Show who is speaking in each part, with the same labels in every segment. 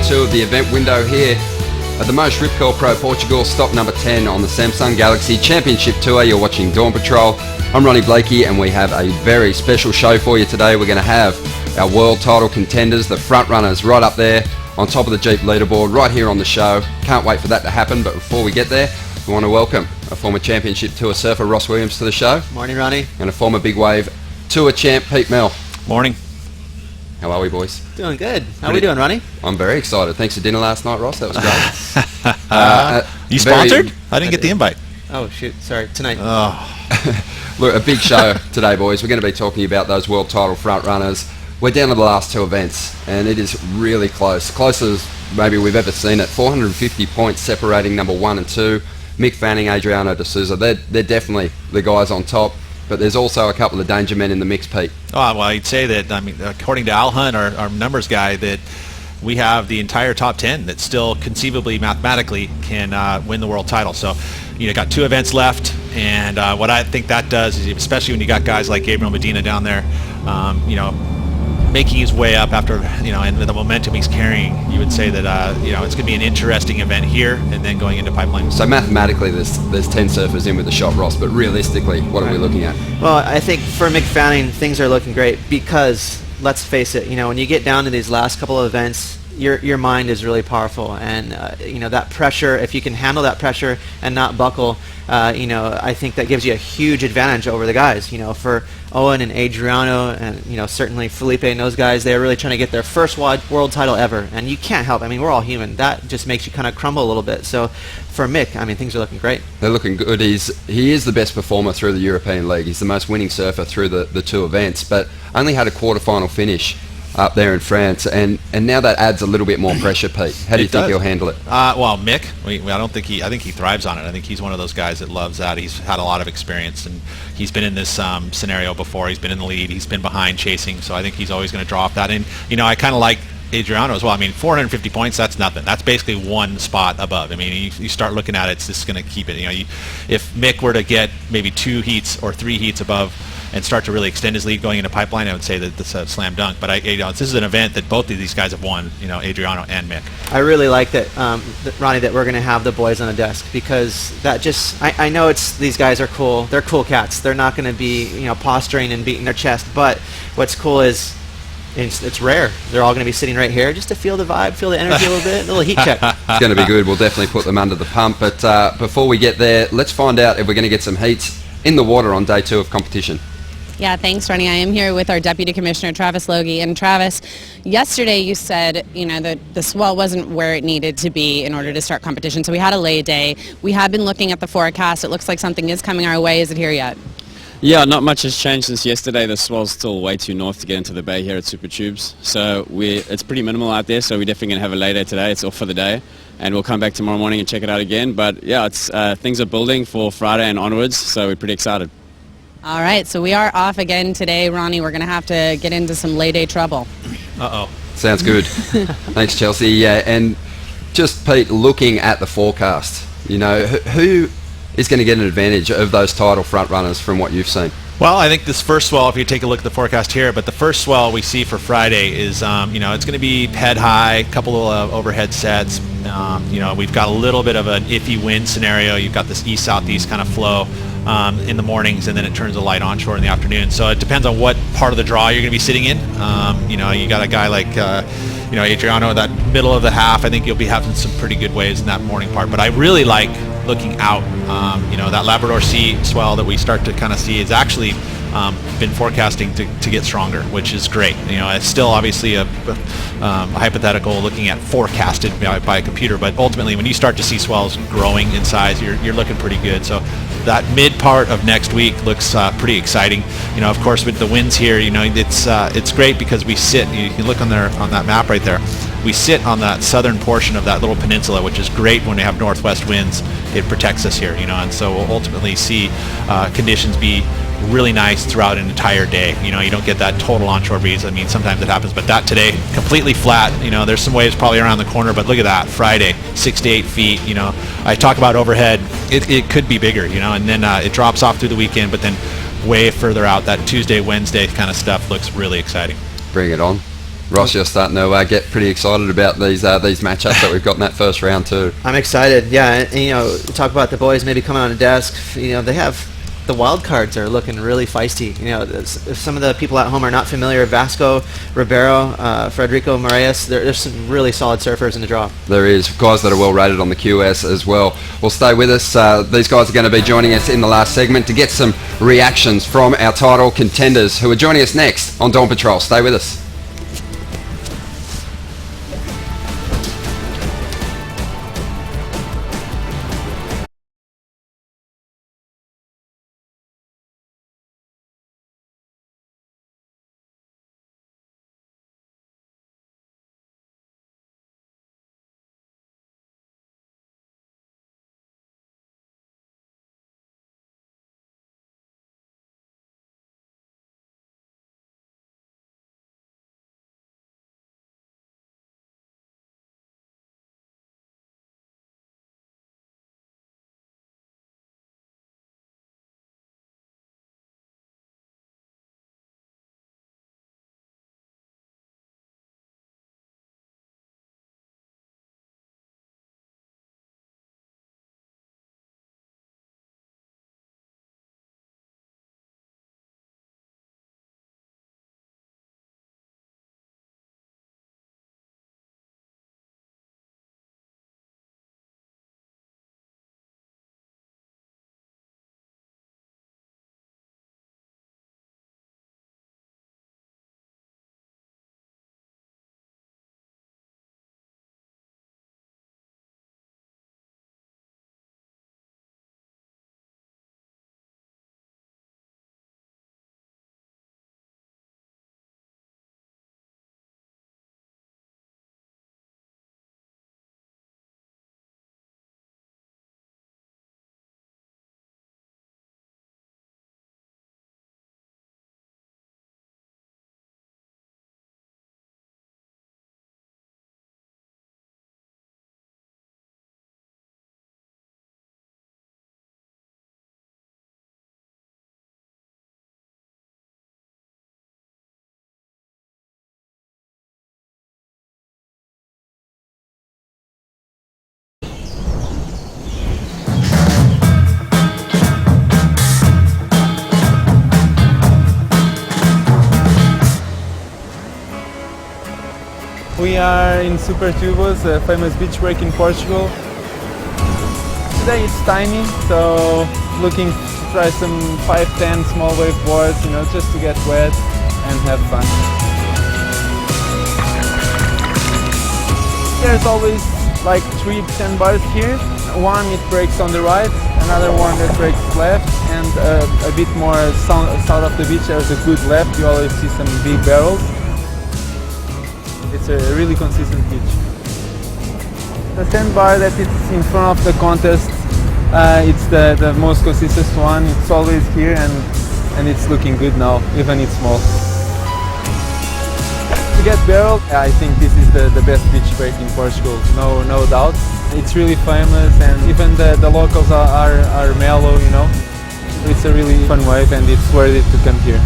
Speaker 1: 2 of the event window here at the Moche Pro Portugal, stop number 10 on the Samsung Galaxy Championship Tour. You're watching Dawn Patrol. I'm Ronnie Blakey, and we have a very special show for you today. We're going to have our world title contenders, the front runners, right up there on top of the Jeep leaderboard right here on the show. Can't wait for that to happen, but before we get there, we want to welcome a former Championship Tour surfer, Ross Williams, to the show.
Speaker 2: Morning, Ronnie.
Speaker 1: And a former Big Wave Tour champ, Pete Mel.
Speaker 3: Morning.
Speaker 1: How are we, boys?
Speaker 2: Doing good. How are we doing, Ronnie?
Speaker 1: I'm very excited. Thanks for dinner last night, Ross. That was great.
Speaker 3: You sponsored? I didn't get the invite.
Speaker 2: Oh, shoot. Sorry. Tonight.
Speaker 3: Oh.
Speaker 1: Look, a big show today, boys. We're going to be talking about those world title front runners. We're down to the last 2 events, and it is really close. Close as maybe we've ever seen it. 450 points separating number 1 and 2. Mick Fanning, Adriano, Souza. They're definitely the guys on top. But there's also a couple of danger men in the mix, Pete.
Speaker 3: Oh, well, I'd say that, according to Al Hunt, our numbers guy, that we have the entire top 10 that still conceivably, mathematically, can win the world title. So, got 2 events left, and what I think that does is, especially when you got guys like Gabriel Medina down there, making his way up after, and the momentum he's carrying, you would say that, it's going to be an interesting event here and then going into Pipeline.
Speaker 1: So mathematically, there's 10 surfers in with the shot, Ross, but realistically, what are we looking at?
Speaker 2: Well, I think for Mick Fanning, things are looking great because, let's face it, when you get down to these last couple of events, your mind is really powerful, and that pressure, if you can handle that pressure and not buckle, I think that gives you a huge advantage over the guys. For Owen and Adriano and certainly Felipe and those guys, they're really trying to get their first world title ever, and you can't help. We're all human. That just makes you kind of crumble a little bit. So for Mick, things are looking great.
Speaker 1: They're looking good. He is the best performer through the European League. He's the most winning surfer through the 2 events, but only had a quarterfinal finish up there in France, and now that adds a little bit more pressure, Pete. How do you think he'll handle it?
Speaker 3: Well, Mick, I think he thrives on it. I think he's one of those guys that loves that. He's had a lot of experience, and he's been in this scenario before. He's been in the lead. He's been behind chasing, so I think he's always going to draw off that. And, I kind of like Adriano as well. 450 points, that's nothing. That's basically 1 spot above. You start looking at it, it's just going to keep it. If Mick were to get maybe 2 heats or 3 heats above and start to really extend his lead going into Pipeline, I would say that this is a slam dunk. But this is an event that both of these guys have won, Adriano and Mick.
Speaker 2: I really like that, Ronnie, that we're going to have the boys on the desk, because that just, I know these guys are cool. They're cool cats. They're not going to be, posturing and beating their chest. But what's cool is it's rare. They're all going to be sitting right here just to feel the vibe, feel the energy a little bit, a little heat check.
Speaker 1: It's going to be good. We'll definitely put them under the pump. But before we get there, let's find out if we're going to get some heats in the water on day 2 of competition.
Speaker 4: Yeah, thanks, Ronnie. I am here with our Deputy Commissioner, Travis Logie. And Travis, yesterday you said, that the swell wasn't where it needed to be in order to start competition. So we had a lay day. We have been looking at the forecast. It looks like something is coming our way. Is it here yet?
Speaker 5: Yeah, not much has changed since yesterday. The swell's still way too north to get into the bay here at Super Tubes. So it's pretty minimal out there, so we're definitely going to have a lay day today. It's off for the day. And we'll come back tomorrow morning and check it out again. But yeah, things are building for Friday and onwards, so we're pretty excited.
Speaker 4: All right, so we are off again today, Ronnie. We're going to have to get into some lay day trouble.
Speaker 3: Uh-oh.
Speaker 1: Sounds good. Thanks, Chelsea. Yeah, and just, Pete, looking at the forecast, who is going to get an advantage of those title front runners from what you've seen?
Speaker 3: Well, I think this first swell, if you take a look at the forecast here, but the first swell we see for Friday is, it's going to be head high, a couple of overhead sets. We've got a little bit of an iffy wind scenario. You've got this east-southeast kind of flow in the mornings, and then it turns a light onshore in the afternoon. So it depends on what part of the draw you're going to be sitting in. You got a guy like, Adriano, that middle of the half. I think you'll be having some pretty good waves in that morning part. But I really like looking out. That Labrador Sea swell that we start to kind of see is actually been forecasting to get stronger, which is great. It's still obviously a hypothetical looking at forecasted by a computer, but ultimately when you start to see swells growing in size, you're looking pretty good. So that mid part of next week looks pretty exciting. Of course, with the winds here, it's great because we sit. You can look on that map right there. We sit on that southern portion of that little peninsula, which is great when we have northwest winds. It protects us here, and so we'll ultimately see conditions be really nice throughout an entire day. You don't get that total onshore breeze. Sometimes it happens, but that today, completely flat. There's some waves probably around the corner, but look at that, Friday, 6 to 8 feet. I talk about overhead. It could be bigger, and then it drops off through the weekend, but then way further out, that Tuesday, Wednesday kind of stuff looks really exciting.
Speaker 1: Bring it on. Ross, you're starting to get pretty excited about these matchups that we've got in that first round too.
Speaker 2: I'm excited, yeah. And, talk about the boys maybe coming on a desk. They have the wild cards are looking really feisty. If some of the people at home are not familiar, Vasco, Ribeiro, Frederico Moraes, there's some really solid surfers in the draw.
Speaker 1: There is guys that are well rated on the QS as well. Well, stay with us. These guys are going to be joining us in the last segment to get some reactions from our title contenders who are joining us next on Dawn Patrol. Stay with us.
Speaker 6: We are in Super Tubos, a famous beach break in Portugal. Today it's tiny, so looking to try some 5-10 small wave boards, just to get wet and have fun. There's always like 3 sandbars here. One it breaks on the right, another one that breaks left, and a bit more south of the beach there's a good left. You always see some big barrels. It's a really consistent pitch. The sandbar that is in front of the contest, it's the most consistent one. It's always here and it's looking good now, even it's small. To get barrel, I think this is the best beach break in Portugal, no doubt. It's really famous and even the locals are mellow, It's a really fun wave and it's worth it to come here.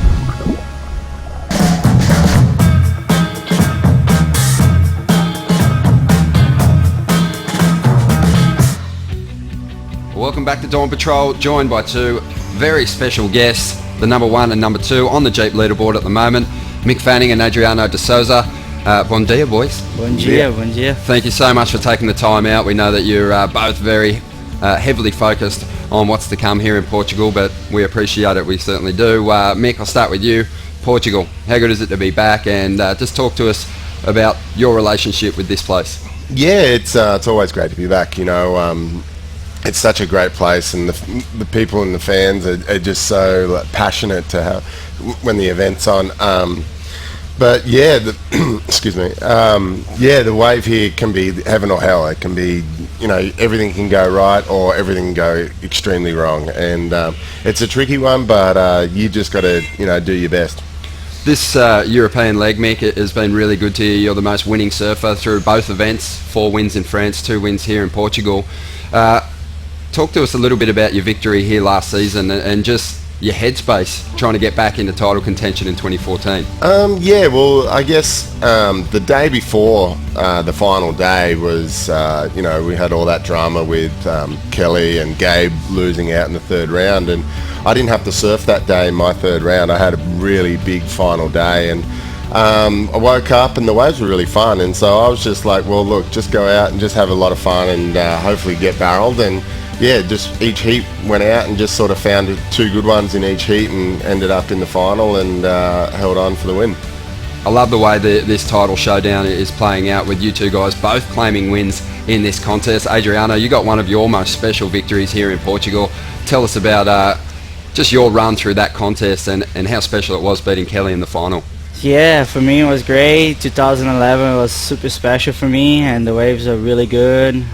Speaker 1: Welcome back to Dawn Patrol, joined by two very special guests, the number 1 and number 2 on the Jeep leaderboard at the moment, Mick Fanning and Adriano de Souza. Bon dia, boys.
Speaker 7: Bon dia, bon dia.
Speaker 1: Thank you so much for taking the time out. We know that you're both very heavily focused on what's to come here in Portugal, but we appreciate it, we certainly do. Mick, I'll start with you. Portugal, how good is it to be back? And just talk to us about your relationship with this place.
Speaker 8: Yeah, it's always great to be back, It's such a great place, and the people and the fans are just so passionate to have when the event's on. But yeah, excuse me. The wave here can be heaven or hell. It can be, everything can go right or everything can go extremely wrong, and it's a tricky one. But you just got to, do your best.
Speaker 1: This European leg, Mick, has been really good to you. You're the most winning surfer through both events. 4 wins in France, 2 wins here in Portugal. Talk to us a little bit about your victory here last season and just your headspace trying to get back into title contention in 2014?
Speaker 8: Yeah, well, I guess the day before the final day was, we had all that drama with Kelly and Gabe losing out in the third round, and I didn't have to surf that day in my third round. I had a really big final day, and I woke up and the waves were really fun, and so I was just like, well, look, just go out and just have a lot of fun and hopefully get barreled. And yeah, just each heat went out and just sort of found 2 good ones in each heat and ended up in the final and held on for the win.
Speaker 1: I love the way this title showdown is playing out with you two guys both claiming wins in this contest. Adriano, you got one of your most special victories here in Portugal. Tell us about just your run through that contest and how special it was beating Kelly in the final.
Speaker 7: Yeah, for me it was great. 2011 was super special for me, and the waves are really good.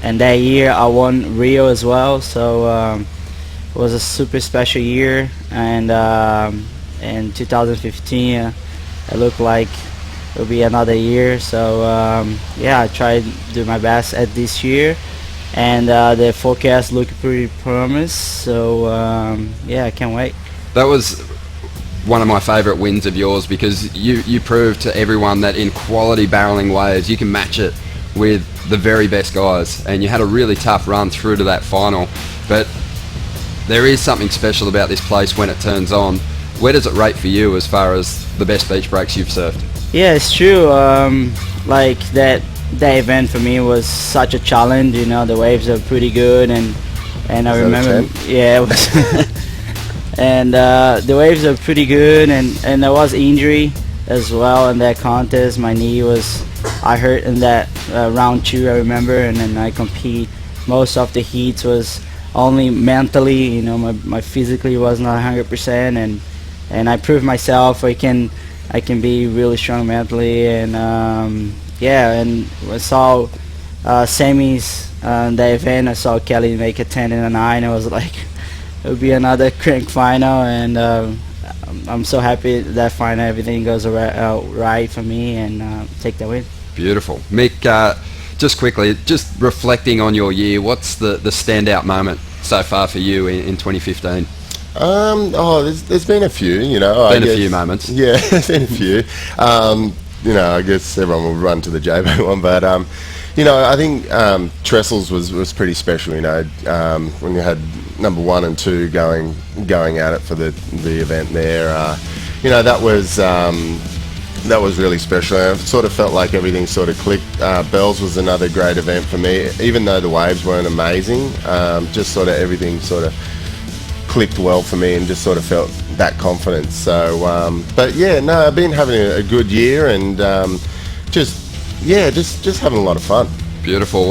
Speaker 7: And that year I won Rio as well, so it was a super special year. And in 2015 it looked like it would be another year. So yeah, I tried to do my best at this year, and the forecast looked pretty promising. So yeah, I can't wait.
Speaker 1: That was one of my favourite wins of yours, because you proved to everyone that in quality barreling waves you can match it with the very best guys, and you had a really tough run through to that final. But there is something special about this place when it turns on. Where does it rate for you as far as the best beach breaks you've surfed?
Speaker 7: Yeah, it's true. Like that event for me was such a challenge. You know, the waves are pretty good, and I remember, yeah, it was and the waves are pretty good, and there was injury as well in that contest. My knee I hurt in that round 2, I remember, and then I compete. Most of the heats was only mentally, you know, my physically was not 100%, and I proved myself I can be really strong mentally. And yeah, and I saw semis the event. I saw Kelly make a 10 and a 9. I was like, it would be another crank final, and I'm so happy that final everything goes right for me and take the win.
Speaker 1: Beautiful. Mick, just quickly, just reflecting on your year, what's the standout moment so far for you in 2015?
Speaker 8: There's been a few, you know.
Speaker 1: A few moments.
Speaker 8: Yeah, there's been a few. You know, I guess everyone will run to the JB one, but you know, I think Trestles was pretty special. You know, when you had number 1 and 2 going at it for the event there. You know, that was really special. I sort of felt like everything sort of clicked. Bells was another great event for me, even though the waves weren't amazing. Just sort of everything sort of clicked well for me, and just sort of felt that confidence. So, but yeah, no, I've been having a good year, and just having a lot of fun.
Speaker 1: Beautiful.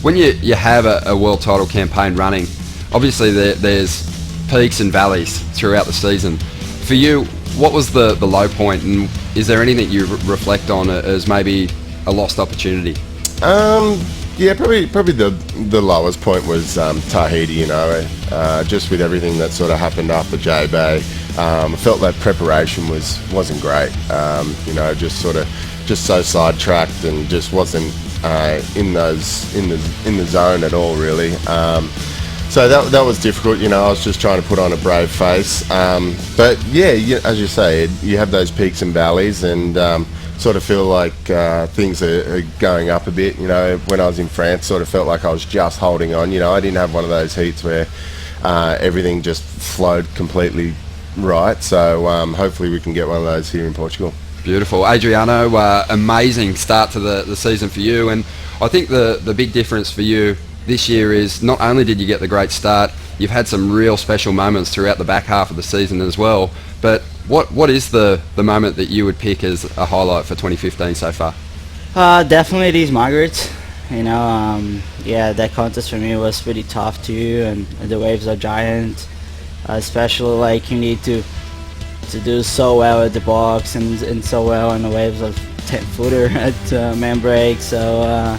Speaker 1: When you have a world title campaign running, obviously there's peaks and valleys throughout the season. For you, what was the low point, and is there anything you reflect on as maybe a lost opportunity?
Speaker 8: Yeah, probably the lowest point was Tahiti. You know, just with everything that sort of happened after J-Bay, I felt that preparation wasn't great. You know, just so sidetracked and just wasn't in the zone at all, really. So that was difficult. You know, I was just trying to put on a brave face. But yeah, as you say, you have those peaks and valleys, and sort of feel like things are going up a bit. You know, when I was in France, sort of felt like I was just holding on. You know, I didn't have one of those heats where everything just flowed completely right. So hopefully we can get one of those here in Portugal.
Speaker 1: Beautiful. Adriano, amazing start to the season for you, and I think the big difference for you this year is not only did you get the great start, you've had some real special moments throughout the back half of the season as well. But what is the moment that you would pick as a highlight for 2015 so far?
Speaker 7: Definitely these Margarets. You know, yeah, that contest for me was pretty tough too, and the waves are giant. Especially like you need to do so well at the box and so well in the waves of 10-footer at man break. So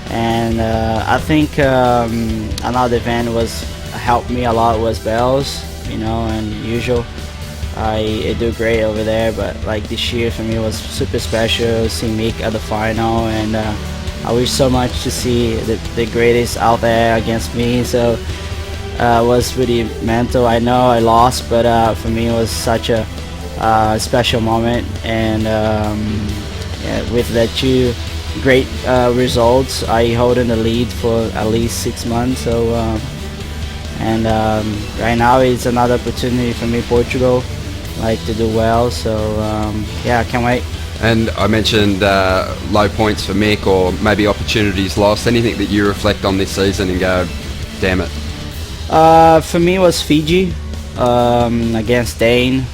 Speaker 7: I think another event helped me a lot was Bells. You know, and usual I do great over there, but like this year for me was super special. See Mick at the final, and I wish so much to see the greatest out there against me. So was really mental. I know I lost, but for me it was such a special moment. And yeah, with the two great results, I hold in the lead for at least 6 months. So and right now it's another opportunity for me, Portugal, like to do well. So yeah, I can't wait.
Speaker 1: And I mentioned low points for Mick, or maybe opportunities lost. Anything that you reflect on this season and go, damn it?
Speaker 7: For me, it was Fiji against Dane.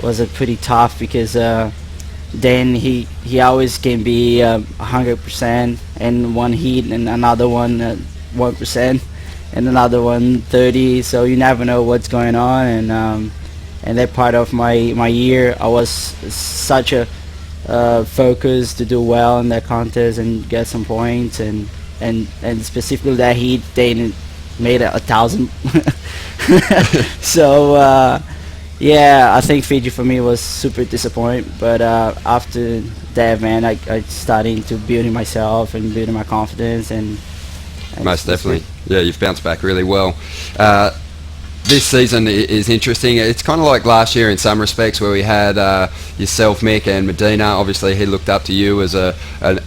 Speaker 7: Was a pretty tough because Dane he always can be 100% in one heat, and another one 1%, and another one 30. So you never know what's going on. And that part of my year, I was such a focus to do well in that contest and get some points, and specifically that heat, they made it 1,000. So yeah, I think Fiji for me was super disappointing, but after that event, I started to building myself and building my confidence, and
Speaker 1: Most definitely. Yeah, you've bounced back really well. This season is interesting. It's kind of like last year in some respects, where we had yourself, Mick, and Medina. Obviously, he looked up to you as an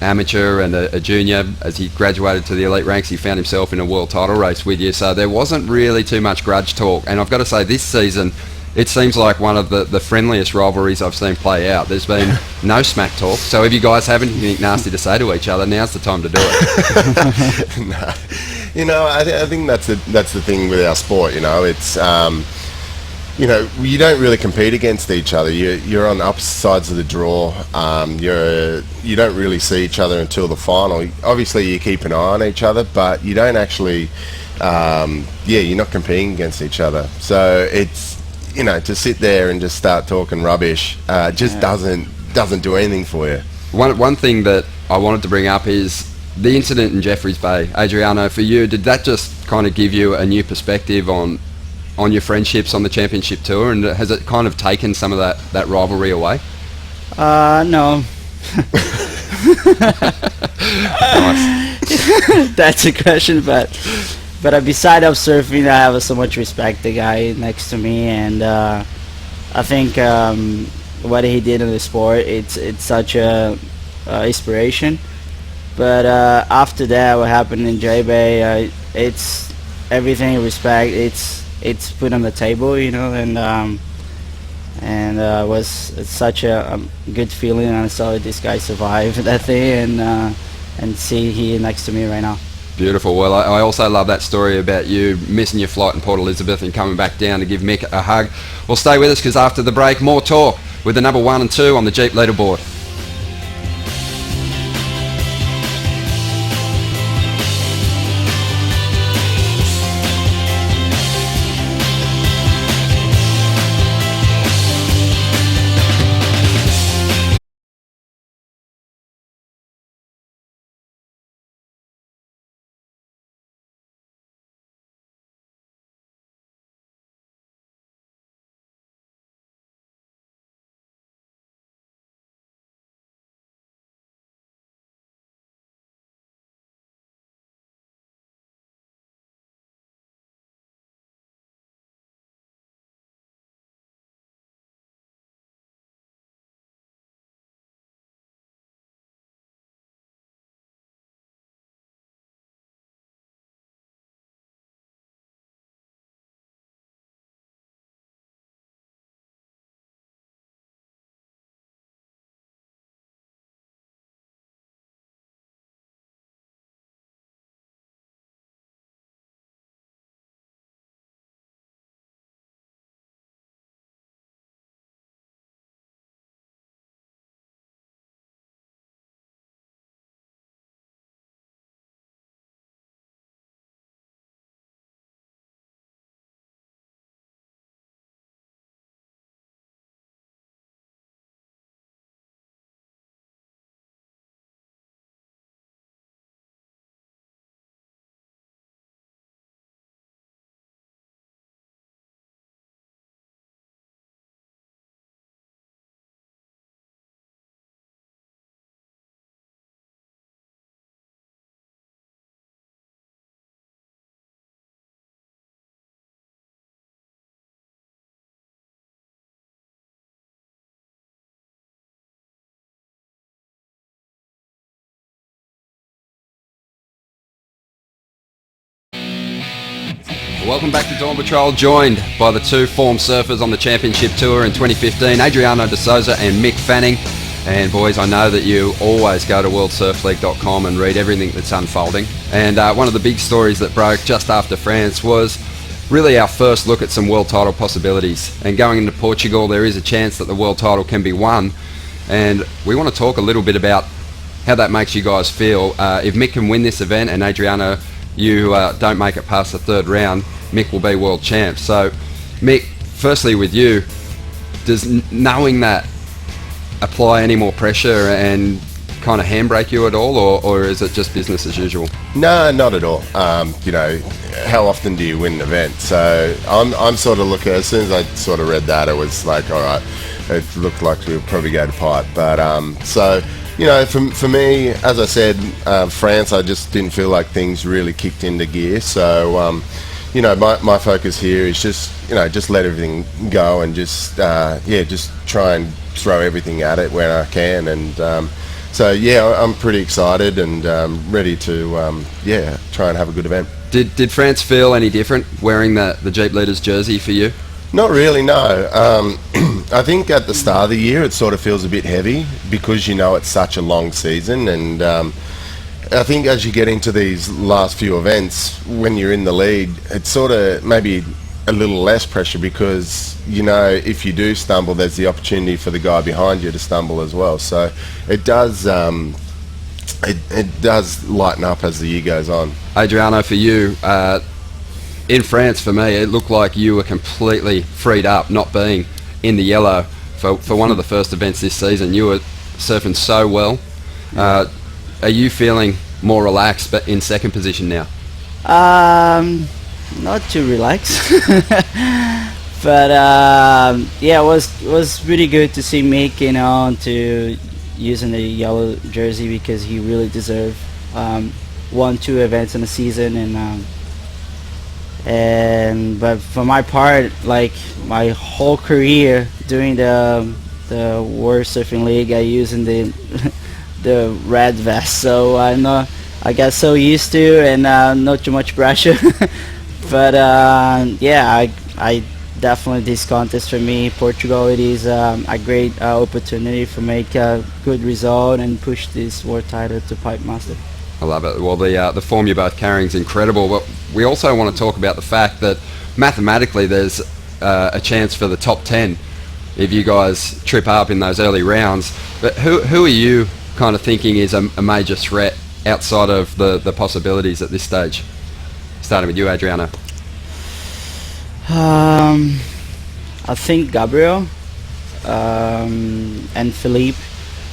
Speaker 1: amateur and a junior. As he graduated to the elite ranks, he found himself in a world title race with you. So there wasn't really too much grudge talk. And I've got to say, this season, it seems like one of the friendliest rivalries I've seen play out. There's been no smack talk. So if you guys have anything nasty to say to each other, now's the time to do it.
Speaker 8: No. You know, I think that's the thing with our sport. You know, it's you know, you don't really compete against each other. You're on opposite sides of the draw. You don't really see each other until the final. Obviously, you keep an eye on each other, but you don't actually. You're not competing against each other. So it's, you know, to sit there and just start talking rubbish doesn't do anything for you.
Speaker 1: One thing that I wanted to bring up is the incident in Jeffreys Bay. Adriano, for you, did that just kind of give you a new perspective on your friendships on the championship tour, and has it kind of taken some of that rivalry away?
Speaker 7: No.
Speaker 1: Nice.
Speaker 7: That's a question, but beside of surfing, I have so much respect the guy next to me, and I think what he did in the sport, it's such a inspiration. But after that, what happened in J-Bay, it's everything respect. It's put on the table, you know, and it's such a good feeling. And I saw this guy survive that thing, and see he next to me right now.
Speaker 1: Beautiful. Well, I also love that story about you missing your flight in Port Elizabeth and coming back down to give Mick a hug. Well, stay with us, because after the break, more talk with the number 1 and 2 on the Jeep leaderboard. Welcome back to Dawn Patrol, joined by the two former surfers on the Championship Tour in 2015, Adriano de Souza and Mick Fanning. And boys, I know that you always go to worldsurfleague.com and read everything that's unfolding. And one of the big stories that broke just after France was really our first look at some world title possibilities. And going into Portugal, there is a chance that the world title can be won. And we want to talk a little bit about how that makes you guys feel. If Mick can win this event and Adriano, you don't make it past the third round, Mick will be world champ. So, Mick, firstly with you, does knowing that apply any more pressure and kind of handbrake you at all, or is it just business as usual?
Speaker 8: No, not at all. You know, how often do you win an event? So I'm sort of looking, as soon as I sort of read that, it was like, all right, it looked like we'll probably go to pipe. But so, you know, for me, as I said, France, I just didn't feel like things really kicked into gear. So, you know, my focus here is just, you know, just let everything go and just, just try and throw everything at it where I can. And so, yeah, I'm pretty excited and ready to, try and have a good event.
Speaker 1: Did France feel any different wearing the Jeep Leaders jersey for you?
Speaker 8: Not really, no. I think at the start of the year it sort of feels a bit heavy because, you know, it's such a long season. And I think as you get into these last few events, when you're in the lead, it's sort of maybe a little less pressure because, you know, if you do stumble, there's the opportunity for the guy behind you to stumble as well. So it does it does lighten up as the year goes on.
Speaker 1: Adriano, for you, in France, for me, it looked like you were completely freed up, not being in the yellow for one of the first events this season. You were surfing so well. Are you feeling more relaxed, but in second position now?
Speaker 7: Not too relaxed, but it was really good to see Mick, you know, to using the yellow jersey because he really deserved 1-2 events in the season, but for my part, like my whole career doing the World Surfing League, I using the red vest, so I got so used to and not too much pressure. But I definitely, this contest for me, Portugal, it is a great opportunity for make a good result and push this world title to Pipe Master.
Speaker 1: I love it. Well, the form you're both carrying is incredible, but we also want to talk about the fact that mathematically there's a chance for the top 10 if you guys trip up in those early rounds. But who are you kind of thinking is a major threat outside of the possibilities at this stage? Starting with you, Adriano.
Speaker 7: I think Gabriel and Philippe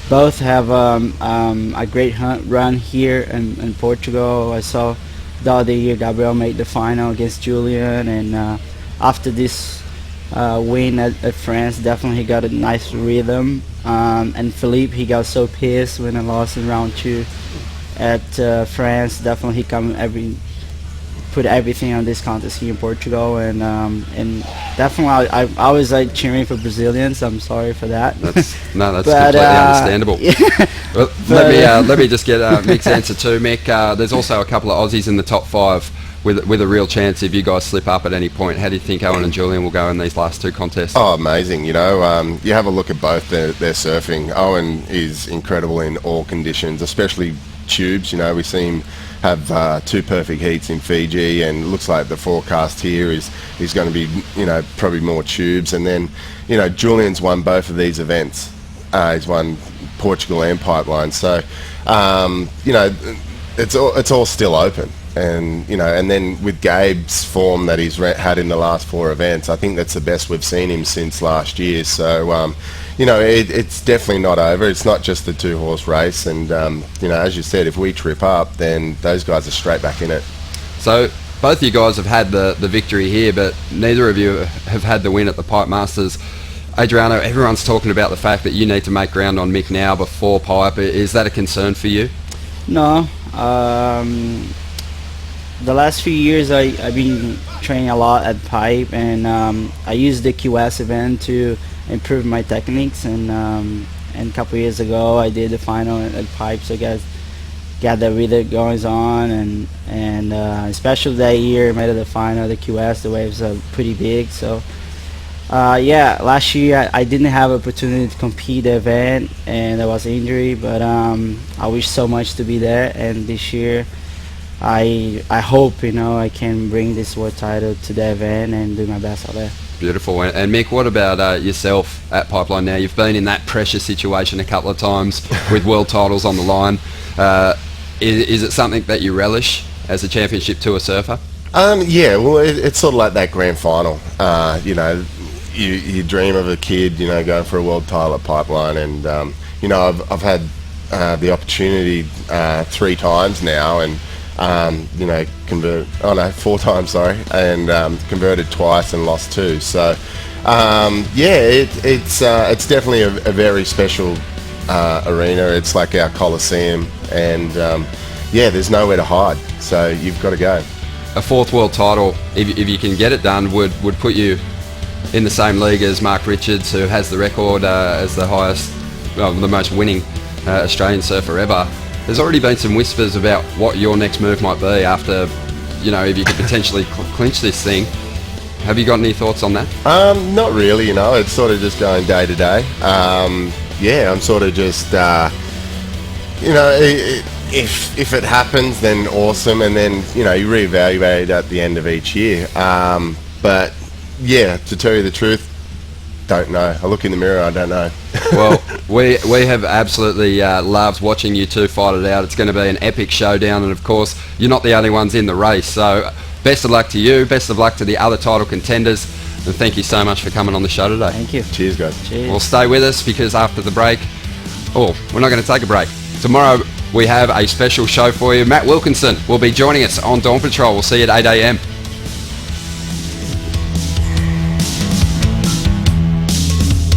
Speaker 7: both have a great run here in Portugal. I saw the other year Gabriel made the final against Julian, and after this win at France, definitely he got a nice rhythm. And Philippe, he got so pissed when I lost in round 2 at France. Definitely he put everything on this contest here in Portugal, and definitely I always like cheering for Brazilians. I'm sorry for that.
Speaker 1: That's completely understandable. Yeah. Well, let me just get Mick's answer too. Mick, there's also a couple of Aussies in the top 5 with a real chance if you guys slip up at any point. How do you think Owen and Julian will go in these last 2 contests?
Speaker 8: Oh, amazing. You know, you have a look at both their surfing. Owen is incredible in all conditions, especially tubes. You know, we see him have 2 perfect heats in Fiji, and it looks like the forecast here is going to be, you know, probably more tubes. And then, you know, Julian's won both of these events. He's won Portugal and Pipeline. So, you know, it's all still open. And, you know, and then with Gabe's form that he's had in the last 4 events, I think that's the best we've seen him since last year. So, you know, it's definitely not over. It's not just the 2-horse race. And, you know, as you said, if we trip up, then those guys are straight back in it.
Speaker 1: So both of you guys have had the victory here, but neither of you have had the win at the Pipe Masters. Adriano, everyone's talking about the fact that you need to make ground on Mick now before Pipe. Is that a concern for you?
Speaker 7: No. The last few years I've been training a lot at Pipe, and I used the QS event to improve my techniques, and a couple years ago I did the final at Pipe, so I got got the rhythm going on, and especially that year made it the final, the QS, the waves are pretty big. So yeah, last year I didn't have opportunity to compete the event, and there was injury, but I wish so much to be there. And this year I hope I can bring this world title to the event and do my best out there.
Speaker 1: Beautiful. And Mick, what about yourself at Pipeline now? You've been in that pressure situation a couple of times with world titles on the line. Is it something that you relish as a championship tour surfer?
Speaker 8: Yeah, well, it's sort of like that grand final. You dream of a kid, going for a world title at Pipeline, and I've had the opportunity 3 times now, and 4 times, sorry, and converted twice and lost 2. So it's definitely a very special arena. It's like our Coliseum, and there's nowhere to hide, so you've got to go.
Speaker 1: A 4th world title, if you can get it done, would put you in the same league as Mark Richards, who has the record as the most winning Australian surfer ever. There's already been some whispers about what your next move might be after, if you could potentially clinch this thing. Have you got any thoughts on that?
Speaker 8: Not really, it's sort of just going day to day. I'm sort of just, if it happens, then awesome, and then, you reevaluate at the end of each year. But yeah, to tell you the truth, don't know. I look in the mirror, I don't know.
Speaker 1: Well, we have absolutely loved watching you two fight it out. It's going to be an epic showdown, and of course, you're not the only ones in the race. So best of luck to you, best of luck to the other title contenders, and thank you so much for coming on the show today.
Speaker 7: Thank you.
Speaker 8: Cheers, guys.
Speaker 7: Cheers.
Speaker 1: Well, stay with us, because after the break, we're not going to take a break. Tomorrow we have a special show for you. Matt Wilkinson will be joining us on Dawn Patrol. We'll see you at 8 a.m.